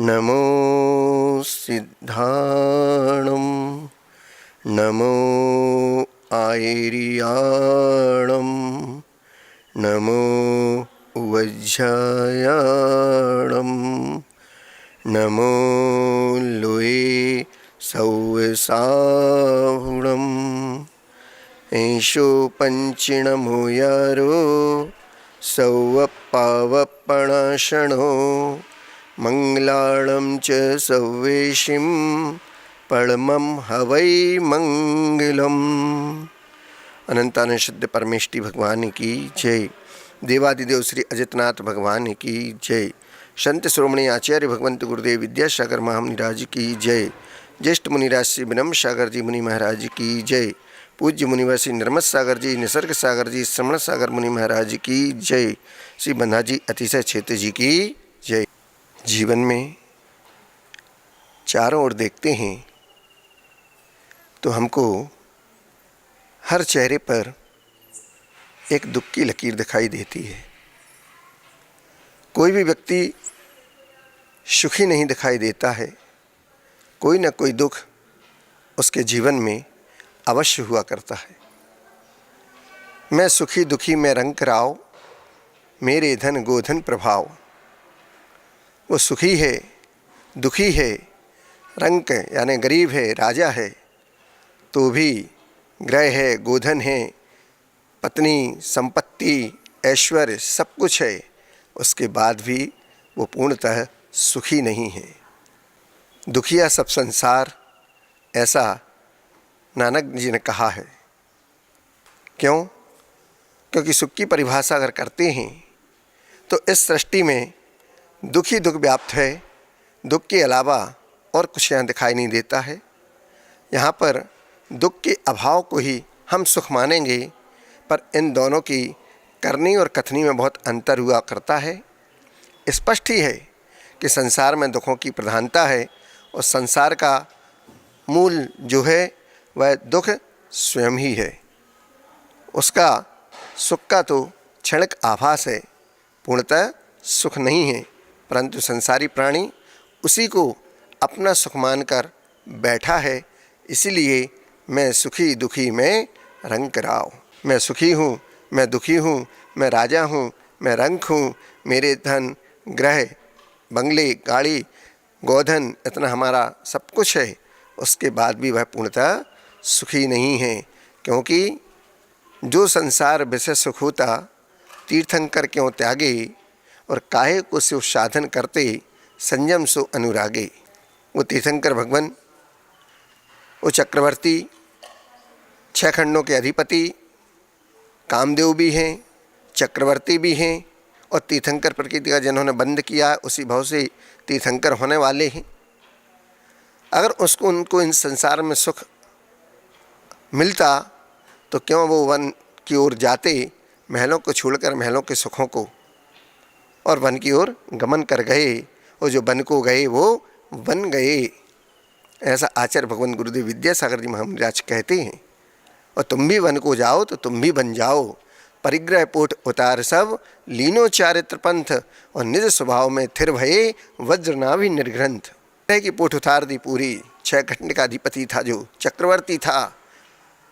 नमो सिद्धाणं नमो आयर्याणं नमो वज्रायाणं नमो लोये सौवसाहुणं ऐशो पंचिणमो यारो सौवपावपणाशणो मंगलाणं च सौवेशिं परमं हवै मंगलम्। अनंतानंद शुद्ध परमेष्टि भगवान की जय। देवादिदेव श्री अजितनाथ भगवान की जय। संत श्रोमणी आचार्य भगवंत गुरुदेव विद्यासागर महामुनिराज की जय। ज्येष्ठ मुनिराज श्री विनम्र सागर जी मुनि महाराज की जय। पूज्य मुनिवर श्री निर्मत सागर जी, निसर्ग सागर जी, श्रमण सागर मुनि महाराज की जय। श्री बंधा जी अतिशय क्षेत्र जी की जय। जीवन में चारों ओर देखते हैं तो हमको हर चेहरे पर एक दुख की लकीर दिखाई देती है। कोई भी व्यक्ति सुखी नहीं दिखाई देता है। कोई न कोई दुख उसके जीवन में अवश्य हुआ करता है। मैं सुखी दुखी मैं रंग राव, मेरे धन गोधन प्रभाव। वो सुखी है, दुखी है, रंक यानी गरीब है, राजा है, तो भी ग्रह है, गोधन है, पत्नी, संपत्ति, ऐश्वर्य सब कुछ है, उसके बाद भी वो पूर्णतः सुखी नहीं है। दुखिया सब संसार, ऐसा नानक जी ने कहा है। क्यों? क्योंकि सुख की परिभाषा अगर करते हैं तो इस सृष्टि में दुख ही दुख व्याप्त है। दुख के अलावा और कुछ यहाँ दिखाई नहीं देता है। यहाँ पर दुख के अभाव को ही हम सुख मानेंगे, पर इन दोनों की करनी और कथनी में बहुत अंतर हुआ करता है। स्पष्ट ही है कि संसार में दुखों की प्रधानता है और संसार का मूल जो है वह दुख स्वयं ही है। उसका सुख का तो क्षणिक आभास है, पूर्णतः सुख नहीं है, परंतु संसारी प्राणी उसी को अपना सुख मानकर बैठा है। इसीलिए मैं सुखी दुखी मैं रंक राव। मैं सुखी हूँ, मैं दुखी हूँ, मैं राजा हूँ, मैं रंक हूँ, मेरे धन ग्रह बंगले गाड़ी गोधन इतना हमारा सब कुछ है, उसके बाद भी वह पूर्णतः सुखी नहीं है। क्योंकि जो संसार विषय सुख होता, तीर्थंकर क्यों त्यागे, और काहे को शिव साधन करते, संयम सो अनुरागे। वो तीर्थंकर भगवान, वो चक्रवर्ती, 6 खंडों के अधिपति, कामदेव भी हैं, चक्रवर्ती भी हैं, और तीर्थंकर प्रकृति का जिन्होंने बंद किया उसी भाव से तीर्थंकर होने वाले हैं। अगर उनको इन संसार में सुख मिलता तो क्यों वो वन की ओर जाते, महलों को छोड़कर महलों के सुखों को, और वन की ओर गमन कर गए, और जो वन को गए वो बन गए। ऐसा आचार्य भगवान गुरुदेव विद्यासागर जी महाराज कहते हैं। और तुम भी वन को जाओ तो तुम भी बन जाओ, परिग्रह पोट उतार सब, लीनो चारित्र पंथ, और निज स्वभाव में थिर भये वज्र नाभि निर्ग्रंथ। की पोट उतार दी पूरी। 6 खंड का अधिपति था, जो चक्रवर्ती था,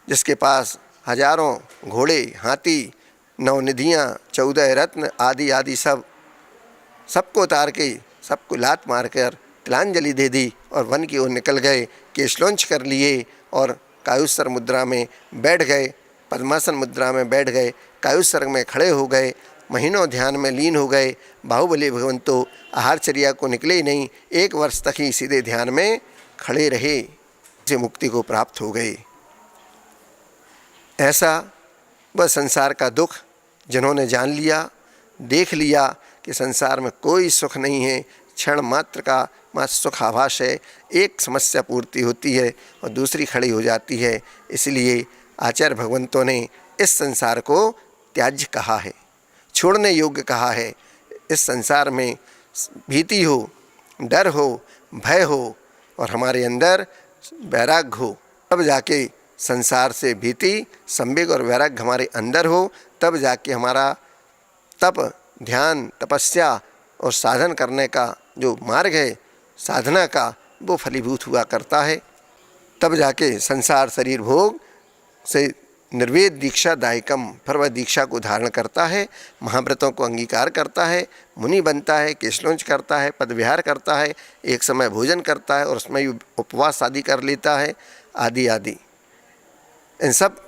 जिसके पास हजारों घोड़े, हाथी, 9 निधियाँ, 14 रत्न आदि आदि सबको उतार के, सबको लात मारकर तिलांजलि दे दी और वन की ओर निकल गए। केशलोंच कर लिए और कायुस्सर मुद्रा में बैठ गए, पद्मासन मुद्रा में बैठ गए, कायुस्सर में खड़े हो गए, महीनों ध्यान में लीन हो गए। बाहुबली भगवंतो आहारचर्या को निकले ही नहीं, 1 वर्ष तक ही सीधे ध्यान में खड़े रहे, से मुक्ति को प्राप्त हो गए। ऐसा वह संसार का दुख जिन्होंने जान लिया, देख लिया कि संसार में कोई सुख नहीं है, क्षण मात्र का मात्र सुख आभास है। एक समस्या पूर्ति होती है और दूसरी खड़ी हो जाती है। इसलिए आचार्य भगवंतों ने इस संसार को त्याज्य कहा है, छोड़ने योग्य कहा है। इस संसार में भीति हो, डर हो, भय हो और हमारे अंदर वैराग्य हो, तब जाके संसार से भीति, संवेग और वैराग्य हमारे अंदर हो, तब जाके हमारा तप, ध्यान, तपस्या और साधन करने का जो मार्ग है साधना का वो फलीभूत हुआ करता है। तब जाके संसार शरीर भोग से निर्वेद दीक्षा दायकम, फिर वह दीक्षा को धारण करता है, महाव्रतों को अंगीकार करता है, मुनि बनता है, केशलोंच करता है, पदविहार करता है, एक समय भोजन करता है और उसमें उपवास आदि कर लेता है, आदि आदि। इन सब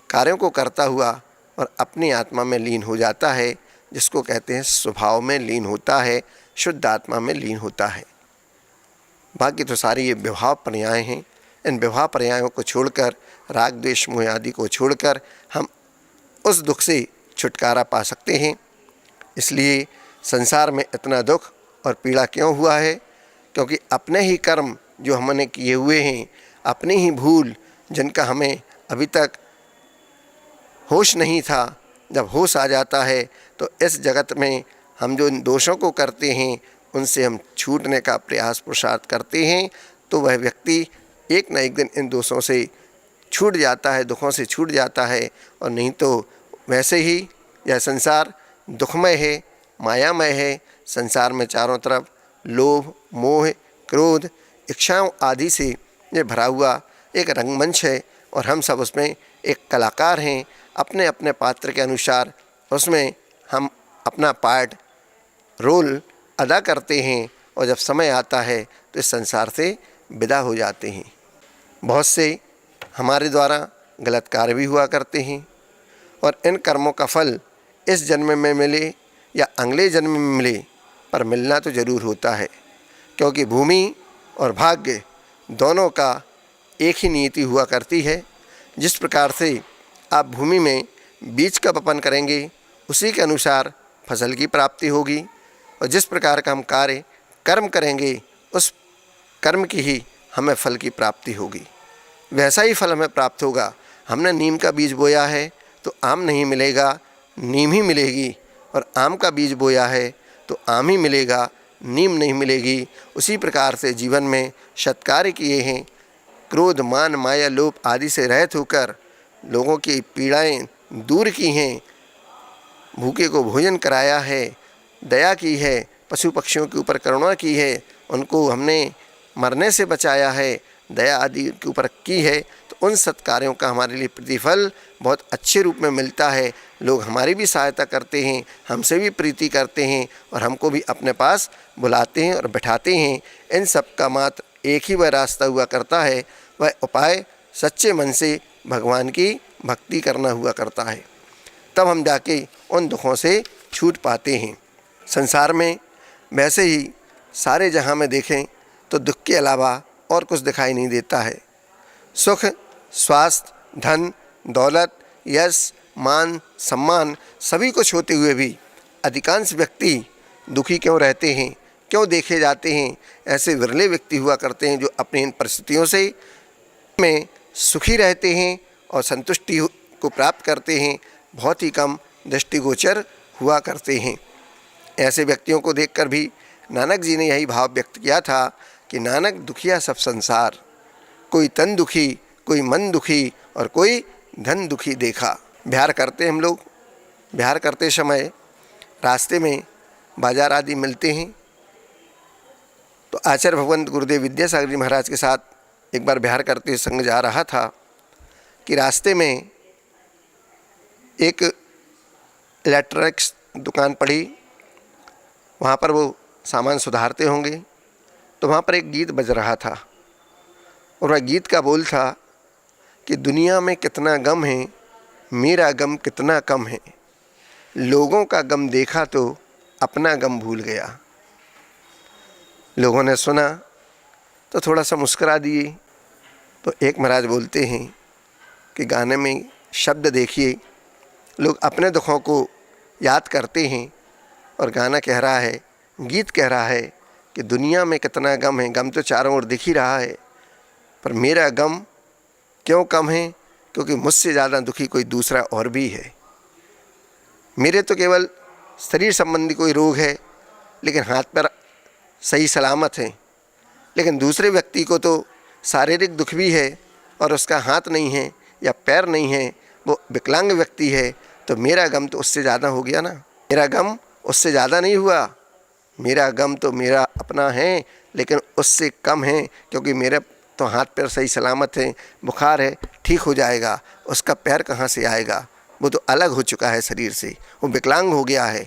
कार्यों को करता हुआ और अपनी आत्मा में लीन हो जाता है, जिसको कहते हैं स्वभाव में लीन होता है, शुद्ध आत्मा में लीन होता है। बाकी तो सारी ये विभाव पर्याय हैं। इन विभाव पर्यायों को छोड़कर, राग द्वेष मोह आदि को छोड़कर हम उस दुख से छुटकारा पा सकते हैं। इसलिए संसार में इतना दुख और पीड़ा क्यों हुआ है? क्योंकि अपने ही कर्म जो हमने किए हुए हैं, अपनी ही भूल जिनका हमें अभी तक होश नहीं था, जब होश आ जाता है तो इस जगत में हम जो इन दोषों को करते हैं उनसे हम छूटने का प्रयास पुरुषार्थ करते हैं, तो वह व्यक्ति एक न एक दिन इन दोषों से छूट जाता है, दुखों से छूट जाता है। और नहीं तो वैसे ही यह संसार दुखमय है, मायामय है। संसार में चारों तरफ लोभ, मोह, क्रोध, इच्छाओं आदि से ये भरा हुआ एक रंगमंच है और हम सब उसमें एक कलाकार हैं। अपने अपने पात्र के अनुसार उसमें हम अपना पार्ट, रोल अदा करते हैं और जब समय आता है तो इस संसार से विदा हो जाते हैं। बहुत से हमारे द्वारा गलत कार्य भी हुआ करते हैं और इन कर्मों का फल इस जन्म में मिले या अगले जन्म में मिले, पर मिलना तो ज़रूर होता है। क्योंकि भूमि और भाग्य दोनों का एक ही नीति हुआ करती है। जिस प्रकार से आप भूमि में बीज का वपन करेंगे, उसी के अनुसार फसल की प्राप्ति होगी। और जिस प्रकार का हम कार्य कर्म करेंगे, उस कर्म की ही हमें फल की प्राप्ति होगी। वैसा ही फल हमें प्राप्त होगा। हमने नीम का बीज बोया है तो आम नहीं मिलेगा, नीम ही मिलेगी। और आम का बीज बोया है तो आम ही मिलेगा, नीम नहीं मिलेगी। उसी प्रकार से जीवन में सत्कार्य किए हैं, क्रोध, मान, माया, लोभ आदि से रहित होकर लोगों की पीड़ाएं दूर की हैं, भूखे को भोजन कराया है, दया की है, पशु पक्षियों के ऊपर करुणा की है, उनको हमने मरने से बचाया है, दया आदि के ऊपर की है, तो उन सत्कार्यों का हमारे लिए प्रतिफल बहुत अच्छे रूप में मिलता है। लोग हमारी भी सहायता करते हैं, हमसे भी प्रीति करते हैं और हमको भी अपने पास बुलाते हैं और बैठाते हैं। इन सब का मात्र एक ही वह रास्ता हुआ करता है, वह उपाय सच्चे मन से भगवान की भक्ति करना हुआ करता है। तब हम जाके उन दुखों से छूट पाते हैं। संसार में वैसे ही सारे जहाँ में देखें तो दुख के अलावा और कुछ दिखाई नहीं देता है। सुख, स्वास्थ्य, धन, दौलत, यश, मान, सम्मान सभी कुछ होते हुए भी अधिकांश व्यक्ति दुखी क्यों रहते हैं, क्यों देखे जाते हैं? ऐसे विरले व्यक्ति हुआ करते हैं जो अपनी इन परिस्थितियों से में सुखी रहते हैं और संतुष्टि को प्राप्त करते हैं। बहुत ही कम दृष्टिगोचर हुआ करते हैं। ऐसे व्यक्तियों को देखकर भी नानक जी ने यही भाव व्यक्त किया था कि नानक दुखिया सब संसार, कोई तन दुखी, कोई मन दुखी और कोई धन दुखी देखा। बिहार करते हम लोग, बिहार करते समय रास्ते में बाजार आदि मिलते हैं, तो आचार्य भगवंत गुरुदेव विद्यासागर जी महाराज के साथ एक बार बिहार करते संग जा रहा था कि रास्ते में एक इलेक्ट्रॉनिक्स दुकान पड़ी। वहाँ पर वो सामान सुधारते होंगे, तो वहाँ पर एक गीत बज रहा था और वह गीत का बोल था कि दुनिया में कितना गम है, मेरा गम कितना कम है, लोगों का गम देखा तो अपना गम भूल गया। लोगों ने सुना तो थोड़ा सा मुस्करा दिए। तो एक महाराज बोलते हैं कि गाने में शब्द देखिए, लोग अपने दुखों को याद करते हैं और गाना कह रहा है, गीत कह रहा है कि दुनिया में कितना गम है, गम तो चारों ओर दिख ही रहा है, पर मेरा गम क्यों कम है? क्योंकि मुझसे ज़्यादा दुखी कोई दूसरा और भी है। मेरे तो केवल शरीर संबंधी कोई रोग है, लेकिन हाथ पैर सही सलामत हैं, लेकिन दूसरे व्यक्ति को तो शारीरिक दुख भी है और उसका हाथ नहीं है या पैर नहीं है, वो विकलांग व्यक्ति है, तो मेरा गम तो उससे ज़्यादा हो गया ना। मेरा गम उससे ज़्यादा नहीं हुआ, मेरा गम तो मेरा अपना है, लेकिन उससे कम है, क्योंकि मेरे तो हाथ पैर सही सलामत हैं, बुखार है ठीक हो जाएगा, उसका पैर कहाँ से आएगा, वो तो अलग हो चुका है शरीर से, वो विकलांग हो गया है।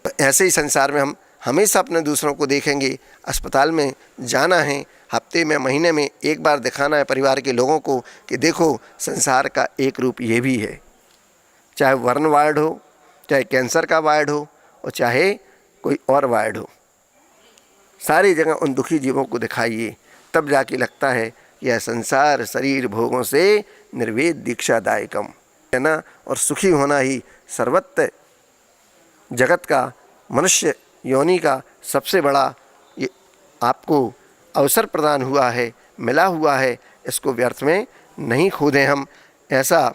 तो ऐसे ही संसार में हम हमेशा अपने दूसरों को देखेंगे। अस्पताल में जाना है, हफ्ते में महीने में एक बार दिखाना है परिवार के लोगों को कि देखो संसार का एक रूप ये भी है। चाहे वर्ण वार्ड हो, चाहे कैंसर का वार्ड हो, और चाहे कोई और वार्ड हो, सारी जगह उन दुखी जीवों को दिखाइए, तब जाके लगता है यह संसार शरीर भोगों से निर्वेद दीक्षादायकम है ना। और सुखी होना ही सर्वत्र जगत का, मनुष्य योनि का सबसे बड़ा ये आपको अवसर प्रदान हुआ है, मिला हुआ है, इसको व्यर्थ में नहीं खो दें हम। ऐसा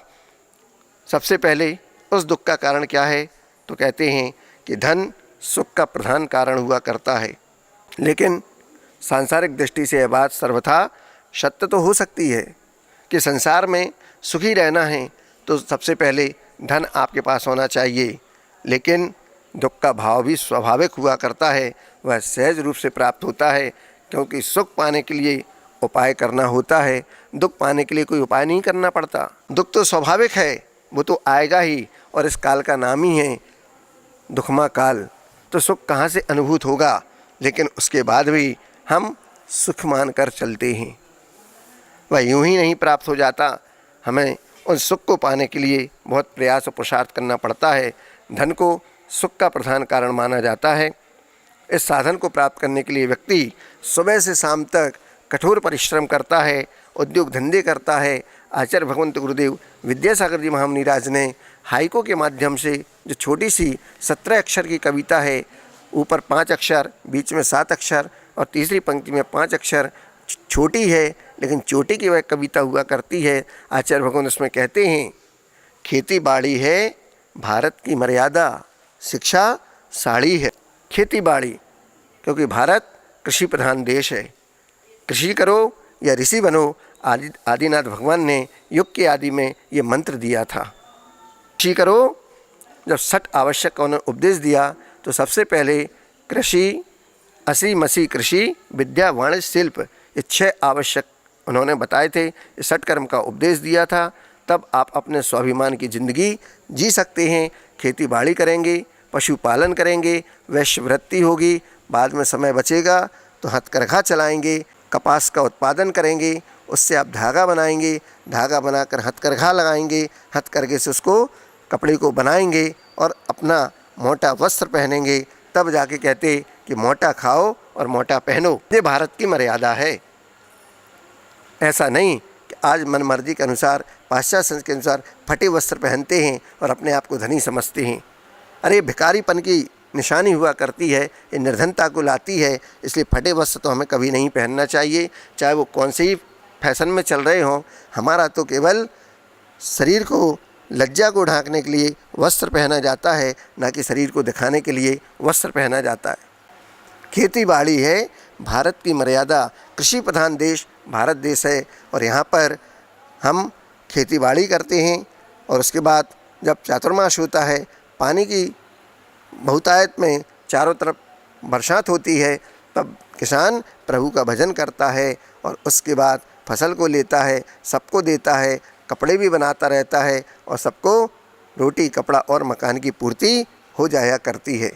सबसे पहले उस दुख का कारण क्या है, तो कहते हैं कि धन सुख का प्रधान कारण हुआ करता है। लेकिन सांसारिक दृष्टि से यह बात सर्वथा सत्य तो हो सकती है कि संसार में सुखी रहना है तो सबसे पहले धन आपके पास होना चाहिए, लेकिन दुख का भाव भी स्वाभाविक हुआ करता है, वह सहज रूप से प्राप्त होता है, क्योंकि सुख पाने के लिए उपाय करना होता है, दुख पाने के लिए कोई उपाय नहीं करना पड़ता। दुख तो स्वाभाविक है, वो तो आएगा ही, और इस काल का नाम ही है दुखमा काल। तो सुख कहाँ से अनुभूत होगा, लेकिन उसके बाद भी हम सुख मानकर चलते हैं, वह यूं ही नहीं प्राप्त हो जाता। हमें उन सुख को पाने के लिए बहुत प्रयास और पुरुषार्थ करना पड़ता है। धन को सुख का प्रधान कारण माना जाता है। इस साधन को प्राप्त करने के लिए व्यक्ति सुबह से शाम तक कठोर परिश्रम करता है, उद्योग धंधे करता है। आचार्य भगवंत गुरुदेव विद्यासागर जी महामुनिराज ने हाइको के माध्यम से जो छोटी सी 17 अक्षर की कविता है, ऊपर 5 अक्षर, बीच में 7 अक्षर और तीसरी पंक्ति में 5 अक्षर, छोटी है लेकिन चोटी की वह कविता हुआ करती है। आचार्य भगवान उसमें कहते हैं, खेती बाड़ी है भारत की मर्यादा, शिक्षा साड़ी है। खेती बाड़ी, क्योंकि भारत कृषि प्रधान देश है। कृषि करो या ऋषि बनो, आदिनाथ भगवान ने युग के आदि में ये मंत्र दिया था। कृषि करो, जब 6 आवश्यक का उन्होंने उपदेश दिया तो सबसे पहले कृषि, असी मसी कृषि, विद्या वाणिज्य शिल्प, ये 6 आवश्यक उन्होंने बताए थे। ये 6 कर्म का उपदेश दिया था। तब आप अपने स्वाभिमान की ज़िंदगी जी सकते हैं। खेती बाड़ी करेंगे, पशुपालन करेंगे, वैश्यवृत्ति होगी, बाद में समय बचेगा तो हथकरघा चलाएंगे, कपास का उत्पादन करेंगे, उससे आप धागा बनाएंगे, धागा बनाकर हथकरघा लगाएंगे, हथकरघे से उसको कपड़े को बनाएंगे और अपना मोटा वस्त्र पहनेंगे। तब जाके कहते कि मोटा खाओ और मोटा पहनो। ये भारत की मर्यादा है। ऐसा नहीं कि आज मनमर्जी के अनुसार, पाश्चात्य संस्कृति के अनुसार फटे वस्त्र पहनते हैं और अपने आप को धनी समझते हैं। अरे भिखारीपन की निशानी हुआ करती है, ये निर्धनता को लाती है। इसलिए फटे वस्त्र तो हमें कभी नहीं पहनना चाहिए, चाहे वो कौन से ही फैशन में चल रहे हों। हमारा तो केवल शरीर को, लज्जा को ढांकने के लिए वस्त्र पहना जाता है, ना कि शरीर को दिखाने के लिए वस्त्र पहना जाता है। खेती बाड़ी है भारत की मर्यादा, कृषि प्रधान देश भारत देश है, और यहाँ पर हम खेती बाड़ी करते हैं। और उसके बाद जब चातुर्मास होता है, पानी की बहुतायत में चारों तरफ बरसात होती है, तब किसान प्रभु का भजन करता है और उसके बाद फसल को लेता है, सबको देता है, कपड़े भी बनाता रहता है और सबको रोटी, कपड़ा और मकान की पूर्ति हो जाया करती है।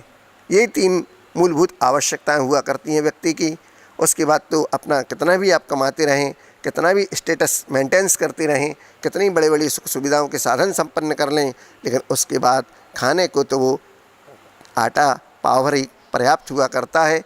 ये 3 मूलभूत आवश्यकताएं हुआ करती हैं व्यक्ति की। उसके बाद तो अपना कितना भी आप कमाते रहें, कितना भी स्टेटस मेंटेनेंस करते रहें, कितनी बड़ी बड़ी सुख सुविधाओं के साधन संपन्न कर लें, लेकिन उसके बाद खाने को तो वो आटा पाव भर ही पर्याप्त हुआ करता है।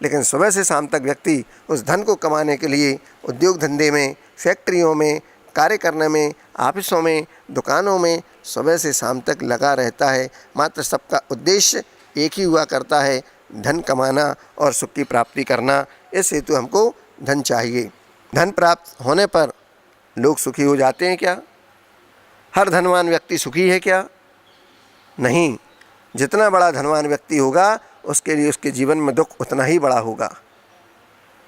लेकिन सुबह से शाम तक व्यक्ति उस धन को कमाने के लिए उद्योग धंधे में, फैक्ट्रियों में कार्य करने में, ऑफिसों में, दुकानों में सुबह से शाम तक लगा रहता है। मात्र सबका उद्देश्य एक ही हुआ करता है, धन कमाना और सुख की प्राप्ति करना। इस हेतु हमको धन चाहिए। धन प्राप्त होने पर लोग सुखी हो जाते हैं क्या? हर धनवान व्यक्ति सुखी है क्या? नहीं। जितना बड़ा धनवान व्यक्ति होगा उसके लिए उसके जीवन में दुख उतना ही बड़ा होगा।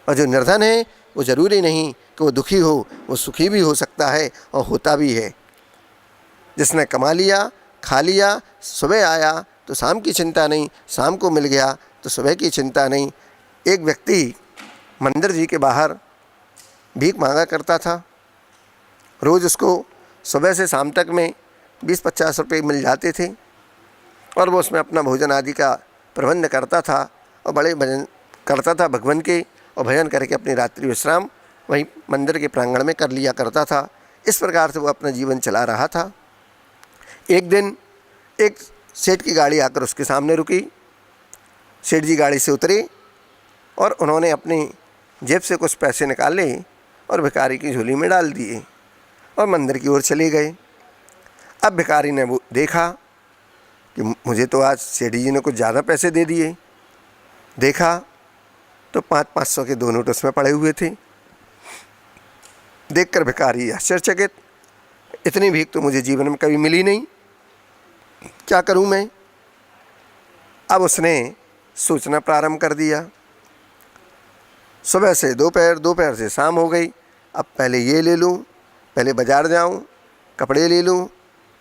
और जो निर्धन है वो ज़रूरी नहीं कि वो दुखी हो, वो सुखी भी हो सकता है और होता भी है। जिसने कमा लिया खा लिया, सुबह आया तो शाम की चिंता नहीं, शाम को मिल गया तो सुबह की चिंता नहीं। एक व्यक्ति मंदिर जी के बाहर भीख मांगा करता था। रोज़ उसको सुबह से शाम तक में 20-50 रुपये मिल जाते थे और वो उसमें अपना भोजन आदि का प्रबंध करता था और बड़े भजन करता था भगवान के, और भजन करके अपनी रात्रि विश्राम वहीं मंदिर के प्रांगण में कर लिया करता था। इस प्रकार से वो अपना जीवन चला रहा था। एक दिन एक सेठ की गाड़ी आकर उसके सामने रुकी। सेठ जी गाड़ी से उतरे और उन्होंने अपनी जेब से कुछ पैसे निकाले और भिखारी की झोली में डाल दिए और मंदिर की ओर चले गए। अब भिखारी ने वो देखा कि मुझे तो आज सेठ जी ने कुछ ज़्यादा पैसे दे दिए। देखा तो 500 के 2 नोट उसमें पड़े हुए थे। देखकर भिखारी आश्चर्यचकित, इतनी भीख तो मुझे जीवन में कभी मिली नहीं, क्या करूं मैं। अब उसने सोचना प्रारंभ कर दिया। सुबह से दोपहर, दोपहर से शाम हो गई। अब पहले ये ले लूं, पहले बाज़ार जाऊं, कपड़े ले लूं,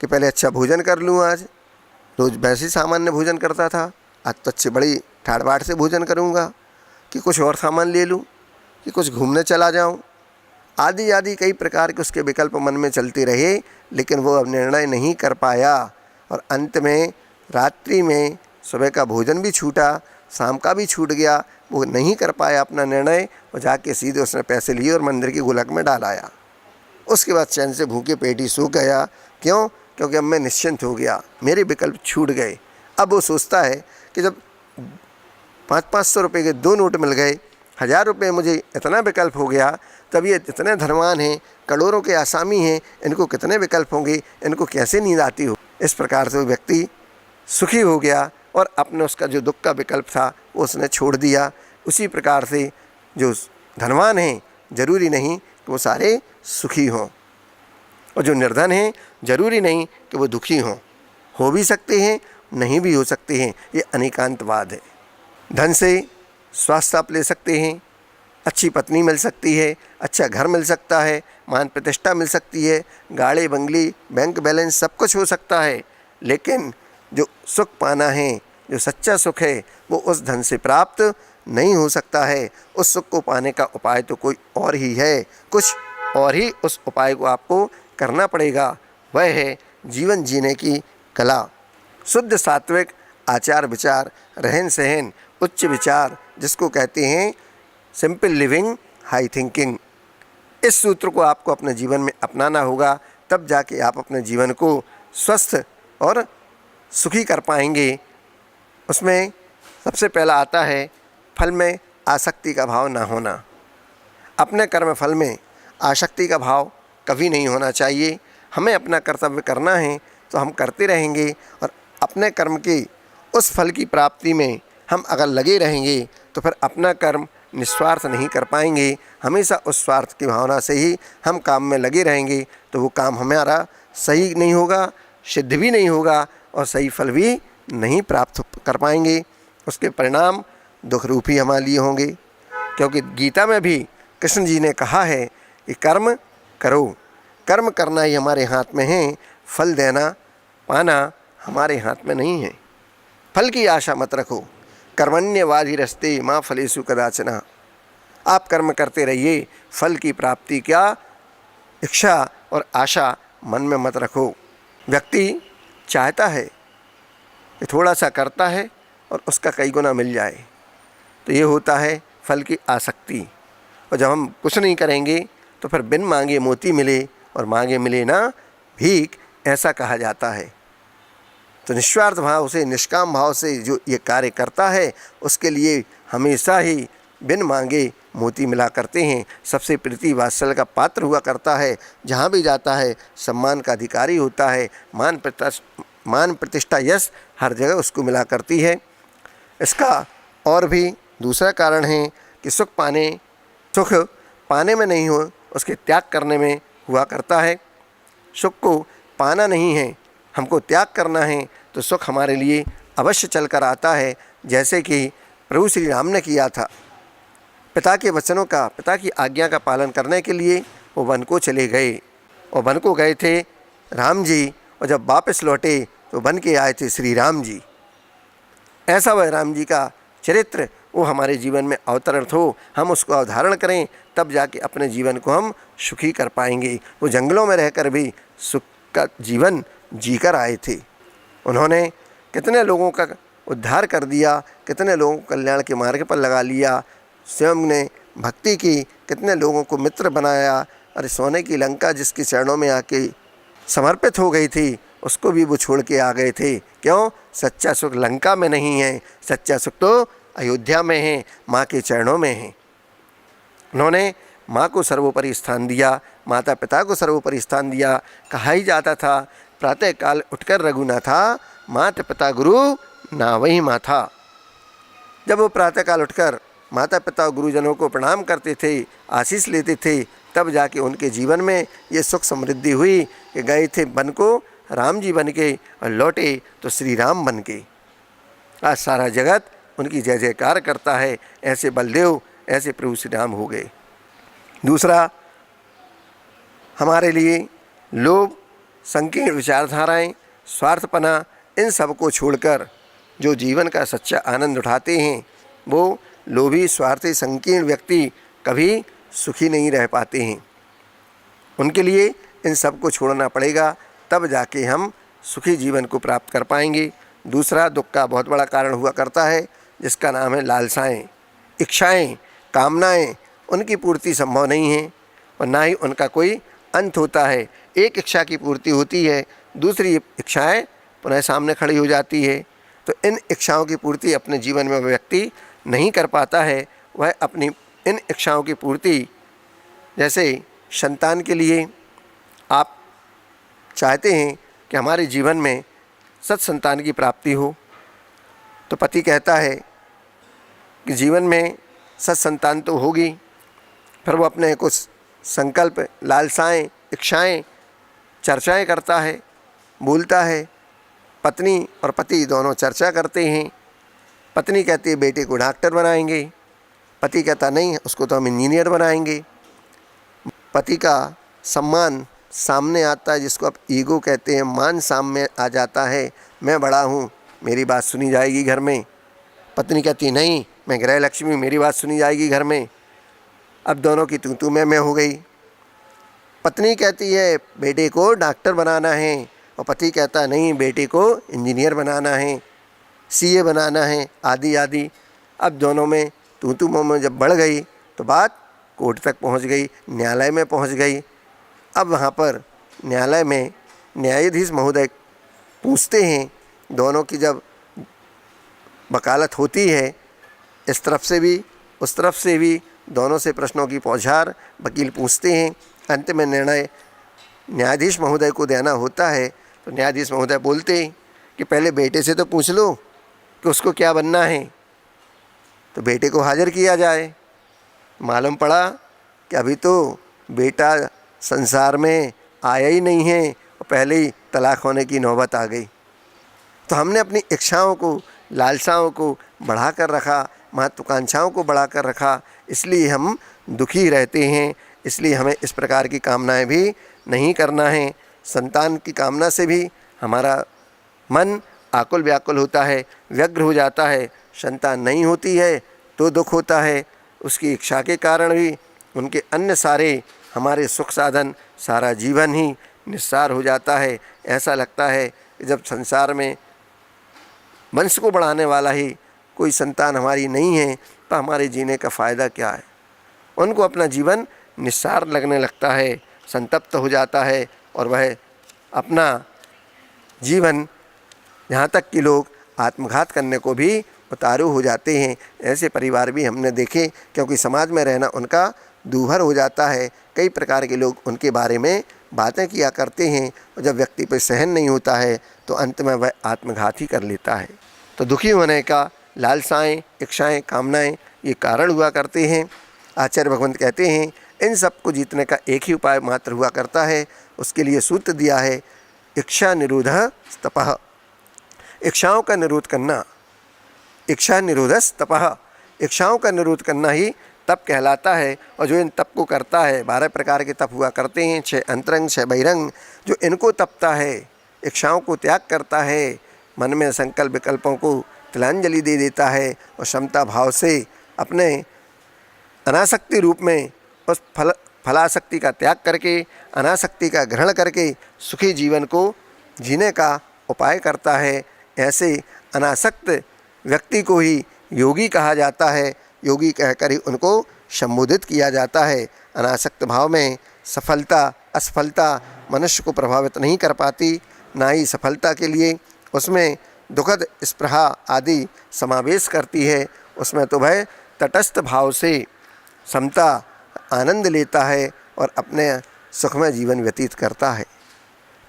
कि पहले अच्छा भोजन कर लूं। आज रोज़ वैसे ही सामान्य भोजन करता था, आज तो अच्छी बड़ी ठाट बाट से भोजन करूंगा, कि कुछ और सामान ले लूं, कि कुछ घूमने चला जाऊं, आदि आदि कई प्रकार के उसके विकल्प मन में चलते रहे, लेकिन वो अब निर्णय नहीं कर पाया। और अंत में रात्रि में सुबह का भोजन भी छूटा, शाम का भी छूट गया। वो नहीं कर पाया अपना निर्णय और जाके सीधे उसने पैसे लिए और मंदिर की गुलक में डाल आया। उसके बाद चैन से भूखे पेट ही सो गया। क्यों? क्योंकि अब मैं निश्चिंत हो गया, मेरे विकल्प छूट गए। अब वो सोचता है कि जब 500 रुपये के 2 नोट मिल गए, 1000 रुपये मुझे इतना विकल्प हो गया, तब ये इतने धनवान हैं, करोड़ों के आसामी हैं, इनको कितने विकल्प होंगे, इनको कैसे नींद आती हो। इस प्रकार से वो व्यक्ति सुखी हो गया और अपने उसका जो दुख का विकल्प था वो उसने छोड़ दिया। उसी प्रकार से जो धनवान हैं जरूरी नहीं कि वो सारे सुखी हों, और जो निर्धन हैं जरूरी नहीं कि वो दुखी हों। हो भी सकते हैं, नहीं भी हो सकते हैं। ये अनेकांतवाद है। धन से स्वास्थ्य आप ले सकते हैं, अच्छी पत्नी मिल सकती है, अच्छा घर मिल सकता है, मान प्रतिष्ठा मिल सकती है, गाड़ी बंगली, बैंक बैलेंस, सब कुछ हो सकता है। लेकिन जो सुख पाना है, जो सच्चा सुख है, वो उस धन से प्राप्त नहीं हो सकता है। उस सुख को पाने का उपाय तो कोई और ही है, कुछ और ही उस उपाय को आपको करना पड़ेगा। वह है जीवन जीने की कला, शुद्ध सात्विक आचार विचार, रहन सहन, उच्च विचार, जिसको कहते हैं सिंपल लिविंग, हाई थिंकिंग। इस सूत्र को आपको अपने जीवन में अपनाना होगा, तब जाके आप अपने जीवन को स्वस्थ और सुखी कर पाएंगे। उसमें सबसे पहला आता है फल में आसक्ति का भाव ना होना। अपने कर्म फल में आसक्ति का भाव कभी नहीं होना चाहिए। हमें अपना कर्तव्य करना है तो हम करते रहेंगे, और अपने कर्म के उस फल की प्राप्ति में हम अगर लगे रहेंगे तो फिर अपना कर्म निस्वार्थ नहीं कर पाएंगे। हमेशा उस स्वार्थ की भावना से ही हम काम में लगे रहेंगे तो वो काम हमारा सही नहीं होगा, सिद्ध भी नहीं होगा और सही फल भी नहीं प्राप्त कर पाएंगे। उसके परिणाम दुख रूप ही हमारे लिए होंगे। क्योंकि गीता में भी कृष्ण जी ने कहा है कि कर्म करो, कर्म करना ही हमारे हाथ में है, फल देना पाना हमारे हाथ में नहीं है। फल की आशा मत रखो, कर्मण्यवाधिरस्ते माँ फलेषु कदाचन। आप कर्म करते रहिए, फल की प्राप्ति क्या इच्छा और आशा मन में मत रखो। व्यक्ति चाहता है कि थोड़ा सा करता है और उसका कई गुना मिल जाए, तो ये होता है फल की आसक्ति। और जब हम कुछ नहीं करेंगे तो फिर बिन मांगे मोती मिले और मांगे मिले ना भीख, ऐसा कहा जाता है। तो निस्वार्थ भाव से, निष्काम भाव से जो ये कार्य करता है, उसके लिए हमेशा ही बिन मांगे मोती मिला करते हैं। सबसे प्रीति वात्सल्य का पात्र हुआ करता है, जहाँ भी जाता है सम्मान का अधिकारी होता है। मान प्रतिष्ठा यश हर जगह उसको मिला करती है। इसका और भी दूसरा कारण है कि सुख पाने में नहीं हो, उसके त्याग करने में हुआ करता है। सुख को पाना नहीं है, हमको त्याग करना है, तो सुख हमारे लिए अवश्य चल कर आता है। जैसे कि प्रभु श्री राम ने किया था, पिता के वचनों का, पिता की आज्ञा का पालन करने के लिए वो वन को चले गए, और वन को गए थे राम जी, और जब वापस लौटे तो बन के आए थे श्री राम जी। ऐसा वह राम जी का चरित्र वो हमारे जीवन में अवतरण हो, हम उसको अवधारण करें, तब जाके अपने जीवन को हम सुखी कर पाएंगे। वो जंगलों में रहकर भी सुख का जीवन जीकर आए थे। उन्होंने कितने लोगों का उद्धार कर दिया, कितने लोगों को कल्याण के मार्ग पर लगा लिया। स्वयं ने भक्ति की, कितने लोगों को मित्र बनाया। अरे सोने की लंका जिसके चरणों में आके समर्पित हो गई थी, उसको भी वो छोड़ के आ गए थे। क्यों? सच्चा सुख लंका में नहीं है, सच्चा सुख तो अयोध्या में है, माँ के चरणों में है। उन्होंने माँ को सर्वोपरि स्थान दिया, माता पिता को सर्वोपरि स्थान दिया। कहा ही जाता था, प्रातःकाल उठकर रघुनाथा, माता पिता गुरु नावहीं माथा। जब वो प्रातःकाल उठकर माता पिता और गुरुजनों को प्रणाम करते थे, आशीष लेते थे, तब जाके उनके जीवन में ये सुख समृद्धि हुई कि गए थे वन को राम जी बन के और लौटे तो श्री राम बन के। आज सारा जगत उनकी जय जयकार करता है। ऐसे बलदेव, ऐसे प्रभु श्री राम हो गए। दूसरा, हमारे लिए लोभ, संकीर्ण विचारधाराएं, स्वार्थपना, इन सब को छोड़कर जो जीवन का सच्चा आनंद उठाते हैं, वो लोभी, स्वार्थी, संकीर्ण व्यक्ति कभी सुखी नहीं रह पाते हैं। उनके लिए इन सब को छोड़ना पड़ेगा, तब जाके हम सुखी जीवन को प्राप्त कर पाएंगे। दूसरा, दुख का बहुत बड़ा कारण हुआ करता है, जिसका नाम है लालसाएं, इच्छाएं, कामनाएं। उनकी पूर्ति संभव नहीं है और ना ही उनका कोई अंत होता है। एक इच्छा की पूर्ति होती है, दूसरी इच्छाएं पुनः सामने खड़ी हो जाती है। तो इन इच्छाओं की पूर्ति अपने जीवन में व्यक्ति नहीं कर पाता है। वह अपनी इन इच्छाओं की पूर्ति, जैसे संतान के लिए आप चाहते हैं कि हमारे जीवन में सत्संतान की प्राप्ति हो, तो पति कहता है कि जीवन में सत्संतान तो होगी, फिर वो अपने कुछ संकल्प, लालसाएं, इच्छाएं, चर्चाएं करता है, बोलता है। पत्नी और पति दोनों चर्चा करते हैं। पत्नी कहती है बेटे को डॉक्टर बनाएंगे, पति कहता नहीं, उसको तो हम इंजीनियर बनाएंगे। पति का सम्मान सामने आता है, जिसको आप ईगो कहते हैं, मान सामने आ जाता है। मैं बड़ा हूँ, मेरी बात सुनी जाएगी घर में। पत्नी कहती नहीं, मैं गृह लक्ष्मी, मेरी बात सुनी जाएगी घर में। अब दोनों की तू मैं हो गई। पत्नी कहती है बेटे को डॉक्टर बनाना है और पति कहता है नहीं, बेटे को इंजीनियर बनाना है, सीए बनाना है, आदि आदि। अब दोनों में तू में जब बढ़ गई तो बात कोर्ट तक पहुंच गई, न्यायालय में पहुंच गई। अब वहाँ पर न्यायालय में न्यायाधीश महोदय पूछते हैं, दोनों की जब वकालत होती है, इस तरफ से भी उस तरफ से भी दोनों से प्रश्नों की पौछार वकील पूछते हैं। अंत में निर्णय न्यायाधीश महोदय को देना होता है। तो न्यायाधीश महोदय बोलते हैं कि पहले बेटे से तो पूछ लो कि उसको क्या बनना है। तो बेटे को हाजिर किया जाए। मालूम पड़ा कि अभी तो बेटा संसार में आया ही नहीं है और पहले ही तलाक होने की नौबत आ गई। तो हमने अपनी इच्छाओं को, लालसाओं को बढ़ा कर रखा, महत्वाकांक्षाओं को बढ़ा कर रखा, इसलिए हम दुखी रहते हैं। इसलिए हमें इस प्रकार की कामनाएं भी नहीं करना है। संतान की कामना से भी हमारा मन आकुल व्याकुल होता है, व्यग्र हो जाता है। संतान नहीं होती है तो दुख होता है, उसकी इच्छा के कारण भी उनके अन्य सारे हमारे सुख साधन, सारा जीवन ही निस्सार हो जाता है। ऐसा लगता है कि जब संसार में वंश को बढ़ाने वाला ही कोई संतान हमारी नहीं है तो हमारे जीने का फ़ायदा क्या है। उनको अपना जीवन निस्सार लगने लगता है, संतप्त हो जाता है और वह अपना जीवन, यहाँ तक कि लोग आत्मघात करने को भी उतारू हो जाते हैं। ऐसे परिवार भी हमने देखे, क्योंकि समाज में रहना उनका दूभर हो जाता है। कई प्रकार के लोग उनके बारे में बातें किया करते हैं और जब व्यक्ति पर सहन नहीं होता है तो अंत में वह आत्मघात ही कर लेता है। तो दुखी होने का लालसाएं, इच्छाएं, कामनाएं ये कारण हुआ करते हैं। आचार्य भगवंत कहते हैं इन सब को जीतने का एक ही उपाय मात्र हुआ करता है। उसके लिए सूत्र दिया है, इच्छा निरोधः तपः। इच्छाओं का निरोध करना, इच्छा निरोधस तपः, इच्छाओं का निरोध करना ही तप कहलाता है। और जो इन तप को करता है, 12 प्रकार के तप हुआ करते हैं, 6 अंतरंग 6 बहिरंग। जो इनको तपता है, इच्छाओं को त्याग करता है, मन में संकल्प विकल्पों को तिलांजलि दे देता है और क्षमता भाव से अपने अनासक्ति रूप में उस फलासक्ति का त्याग करके, अनासक्ति का ग्रहण करके सुखी जीवन को जीने का उपाय करता है। ऐसे अनासक्त व्यक्ति को ही योगी कहा जाता है। योगी कहकर ही उनको संबोधित किया जाता है। अनासक्त भाव में सफलता असफलता मनुष्य को प्रभावित नहीं कर पाती, ना ही सफलता के लिए उसमें दुखद स्पृहा आदि समावेश करती है। उसमें तो वह तटस्थ भाव से समता आनंद लेता है और अपने सुखमय जीवन व्यतीत करता है।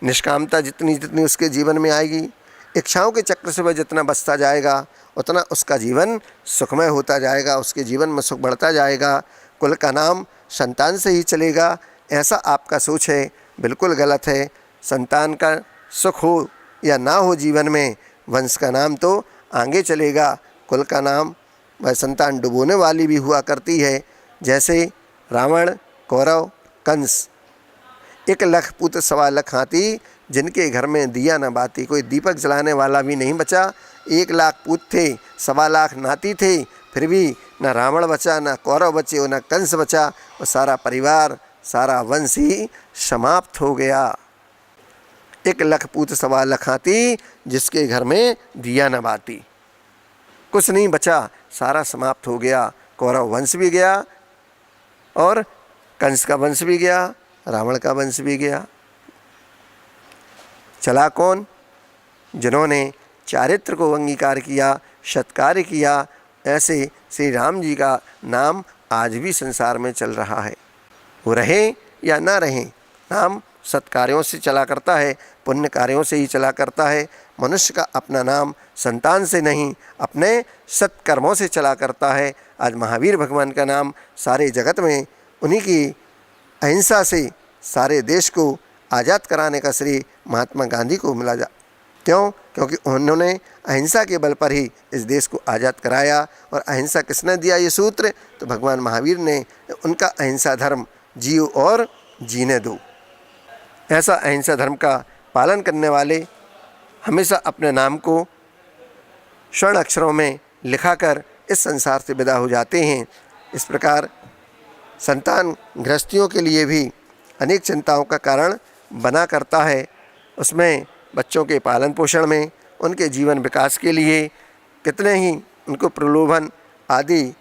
निष्कामता जितनी जितनी उसके जीवन में आएगी, इच्छाओं के चक्र से वह जितना बचता जाएगा, उतना उसका जीवन सुखमय होता जाएगा, उसके जीवन में सुख बढ़ता जाएगा। कुल का नाम संतान से ही चलेगा, ऐसा आपका सोच है, बिल्कुल गलत है। संतान का सुख हो या ना हो जीवन में, वंश का नाम तो आगे चलेगा। कुल का नाम वह संतान डुबोने वाली भी हुआ करती है। जैसे रावण, कौरव, कंस, 1 लाख पुत्र 1.25 लाख हाथी, जिनके घर में दिया न बाती, कोई दीपक जलाने वाला भी नहीं बचा। 1 लाख पुत्र थे, 1.25 लाख नाती थे, फिर भी न रावण बचा, न कौरव बचे और न कंस बचा। और सारा परिवार, सारा वंश ही समाप्त हो गया। 1 लाख पुत्र 1.25 लाख हाथी, जिसके घर में दिया न बाती, कुछ नहीं बचा, सारा समाप्त हो गया। कौरव वंश भी गया और कंस का वंश भी गया, रावण का वंश भी गया। चला कौन? जिन्होंने चारित्र को अंगीकार किया, सत्कार्य किया। ऐसे श्री राम जी का नाम आज भी संसार में चल रहा है। वो रहे या ना रहे, नाम सत्कार्यों से चला करता है, पुण्य कार्यों से ही चला करता है। मनुष्य का अपना नाम संतान से नहीं, अपने सत्कर्मों से चला करता है। आज महावीर भगवान का नाम सारे जगत में उन्हीं की अहिंसा से सारे देश को आज़ाद कराने का श्रेय महात्मा गांधी को मिला। क्यों? क्योंकि उन्होंने अहिंसा के बल पर ही इस देश को आज़ाद कराया। और अहिंसा किसने दिया ये सूत्र? तो भगवान महावीर ने। उनका अहिंसा धर्म जियो और जीने दो। ऐसा अहिंसा धर्म का पालन करने वाले हमेशा अपने नाम को स्वर्ण अक्षरों में लिखाकर इस संसार से विदा हो जाते हैं। इस प्रकार संतान गृहस्थियों के लिए भी अनेक चिंताओं का कारण बना करता है। उसमें बच्चों के पालन पोषण में, उनके जीवन विकास के लिए कितने ही उनको प्रलोभन आदि,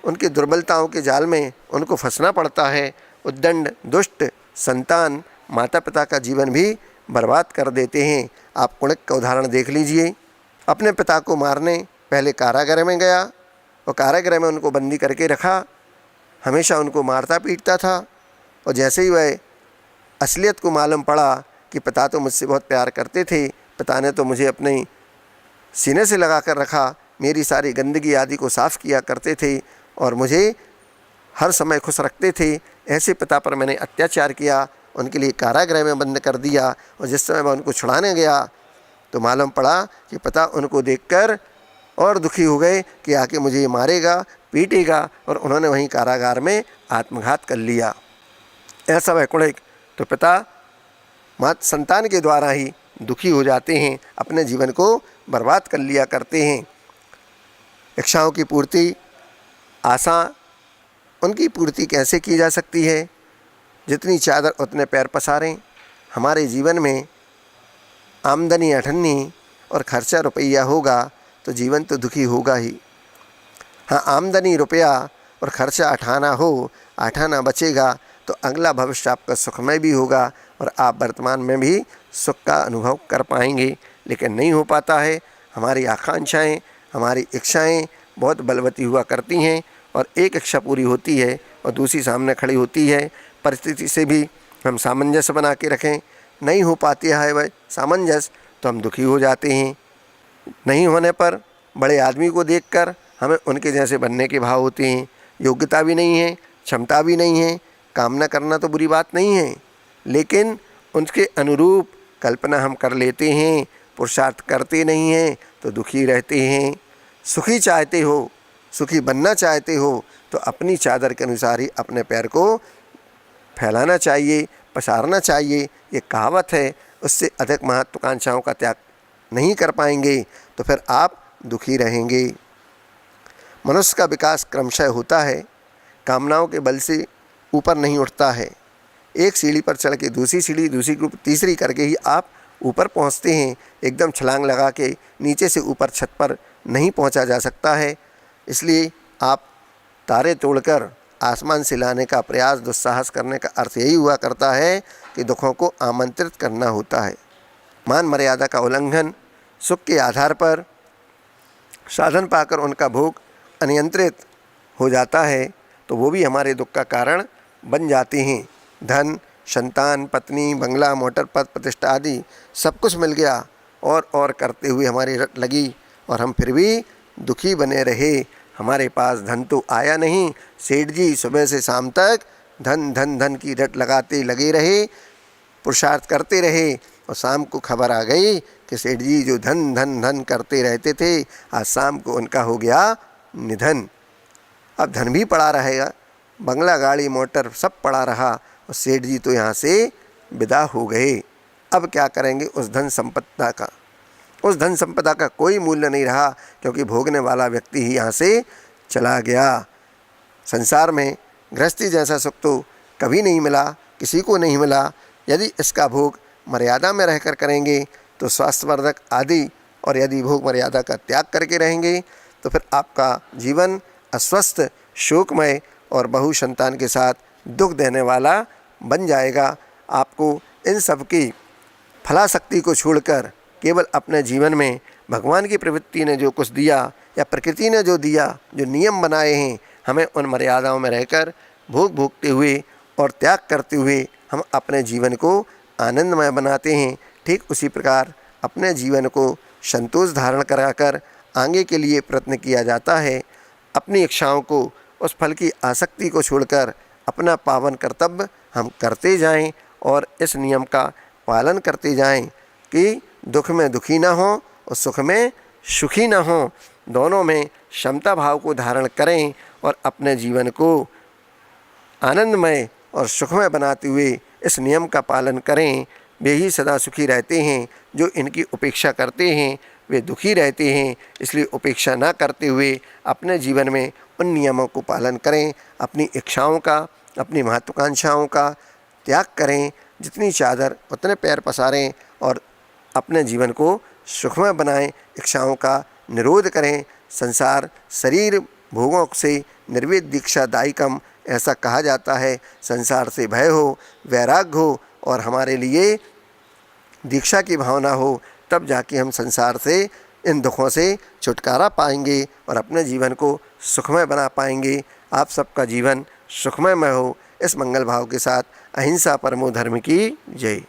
उनकी दुर्बलताओं के जाल में उनको फंसना पड़ता है। उद्दंड दुष्ट संतान माता पिता का जीवन भी बर्बाद कर देते हैं। आप कुणिक का उदाहरण देख लीजिए। अपने पिता को मारने पहले कारागृह में गया और कारागृह में उनको बंदी करके रखा, हमेशा उनको मारता पीटता था। और जैसे ही वह असलियत को मालूम पड़ा कि पिता तो मुझसे बहुत प्यार करते थे, पिता ने तो मुझे अपने सीने से लगा कर रखा, मेरी सारी गंदगी आदि को साफ़ किया करते थे और मुझे हर समय खुश रखते थे, ऐसे पिता पर मैंने अत्याचार किया, उनके लिए कारागृह में बंद कर दिया। और जिस समय मैं उनको छुड़ाने गया तो मालूम पड़ा कि पिता उनको देखकर और दुखी हो गए कि आके मुझे मारेगा, पीटेगा, और उन्होंने वहीं कारागार में आत्मघात कर लिया। ऐसा वह कुणिक तो पिता मात संतान के द्वारा ही दुखी हो जाते हैं, अपने जीवन को बर्बाद कर लिया करते हैं। इच्छाओं की पूर्ति, आशा, उनकी पूर्ति कैसे की जा सकती है? जितनी चादर उतने पैर पसारें। हमारे जीवन में आमदनी अठन्नी और खर्चा रुपया होगा तो जीवन तो दुखी होगा ही। हाँ, आमदनी रुपया और खर्चा अठाना हो, अठाना बचेगा तो अगला भविष्य आपका सुखमय भी होगा और आप वर्तमान में भी सुख का अनुभव कर पाएंगे। लेकिन नहीं हो पाता है। हमारी आकांक्षाएं, हमारी इच्छाएं बहुत बलवती हुआ करती हैं और एक इच्छा पूरी होती है और दूसरी सामने खड़ी होती है। परिस्थिति से भी हम सामंजस्य बना के रखें, नहीं हो पाती है वह सामंजस्य तो हम दुखी हो जाते हैं। नहीं होने पर बड़े आदमी को देखकर हमें उनके जैसे बनने के भाव होते हैं। योग्यता भी नहीं है, क्षमता भी नहीं है, कामना करना तो बुरी बात नहीं है, लेकिन उनके अनुरूप कल्पना हम कर लेते हैं, पुरुषार्थ करते नहीं हैं तो दुखी रहते हैं। सुखी चाहते हो, सुखी बनना चाहते हो तो अपनी चादर के अनुसार ही अपने पैर को फैलाना चाहिए, पसारना चाहिए। ये कहावत है, उससे अधिक महत्वाकांक्षाओं का त्याग नहीं कर पाएंगे तो फिर आप दुखी रहेंगे। मनुष्य का विकास क्रमशः होता है, कामनाओं के बल से ऊपर नहीं उठता है। एक सीढ़ी पर चढ़ के दूसरी सीढ़ी, दूसरी को तीसरी करके ही आप ऊपर पहुंचते हैं। एकदम छलांग लगा के नीचे से ऊपर छत पर नहीं पहुंचा जा सकता है। इसलिए आप तारे तोड़कर आसमान से लाने का प्रयास, दुस्साहस करने का अर्थ यही हुआ करता है कि दुखों को आमंत्रित करना होता है। मान मर्यादा का उल्लंघन, सुख के आधार पर साधन पाकर उनका भोग अनियंत्रित हो जाता है तो वो भी हमारे दुख का कारण बन जाते हैं। धन, संतान, पत्नी, बंगला, मोटर, पद प्रतिष्ठा आदि सब कुछ मिल गया और करते हुए हमारी रट लगी और हम फिर भी दुखी बने रहे। हमारे पास धन तो आया नहीं। सेठ जी सुबह से शाम तक धन धन धन की रट लगाते लगे रहे, पुरुषार्थ करते रहे और शाम को खबर आ गई कि सेठ जी जो धन धन धन करते रहते थे, आज शाम को उनका हो गया निधन। अब धन भी पड़ा रहेगा, बंगला, गाड़ी, मोटर सब पड़ा रहा और सेठ जी तो यहाँ से विदा हो गए। अब क्या करेंगे उस धन संपदा का? उस धन संपदा का कोई मूल्य नहीं रहा, क्योंकि भोगने वाला व्यक्ति ही यहाँ से चला गया। संसार में गृहस्थी जैसा सुख तो कभी नहीं मिला, किसी को नहीं मिला। यदि इसका भोग मर्यादा में रहकर करेंगे तो स्वास्थ्यवर्धक आदि, और यदि भोग मर्यादा का त्याग करके रहेंगे तो फिर आपका जीवन अस्वस्थ, शोकमय और बहु संतान के साथ दुख देने वाला बन जाएगा। आपको इन सब की फलाशक्ति को छोड़कर केवल अपने जीवन में भगवान की प्रवृत्ति ने जो कुछ दिया या प्रकृति ने जो दिया, जो नियम बनाए हैं, हमें उन मर्यादाओं में रहकर भोग भोगते हुए और त्याग करते हुए हम अपने जीवन को आनंदमय बनाते हैं। ठीक उसी प्रकार अपने जीवन को संतोष धारण कराकर आगे के लिए प्रयत्न किया जाता है। अपनी इच्छाओं को, उस फल की आसक्ति को छोड़कर अपना पावन कर्तव्य हम करते जाएं और इस नियम का पालन करते जाएं कि दुख में दुखी ना हो और सुख में सुखी ना हो। दोनों में क्षमता भाव को धारण करें और अपने जीवन को आनंदमय और सुखमय बनाते हुए इस नियम का पालन करें। वे ही सदा सुखी रहते हैं। जो इनकी उपेक्षा करते हैं वे दुखी रहते हैं। इसलिए उपेक्षा ना करते हुए अपने जीवन में उन नियमों को पालन करें। अपनी इच्छाओं का, अपनी महत्वाकांक्षाओं का त्याग करें। जितनी चादर उतने पैर पसारें और अपने जीवन को सुखमय बनाएं। इच्छाओं का निरोध करें। संसार शरीर भोगों से निर्वेद दीक्षा दायिकम, ऐसा कहा जाता है। संसार से भय हो, वैराग्य हो और हमारे लिए दीक्षा की भावना हो, तब जाके हम संसार से, इन दुखों से छुटकारा पाएंगे और अपने जीवन को सुखमय बना पाएंगे। आप सबका जीवन सुखमय हो। इस मंगल भाव के साथ अहिंसा परमो धर्म की जय।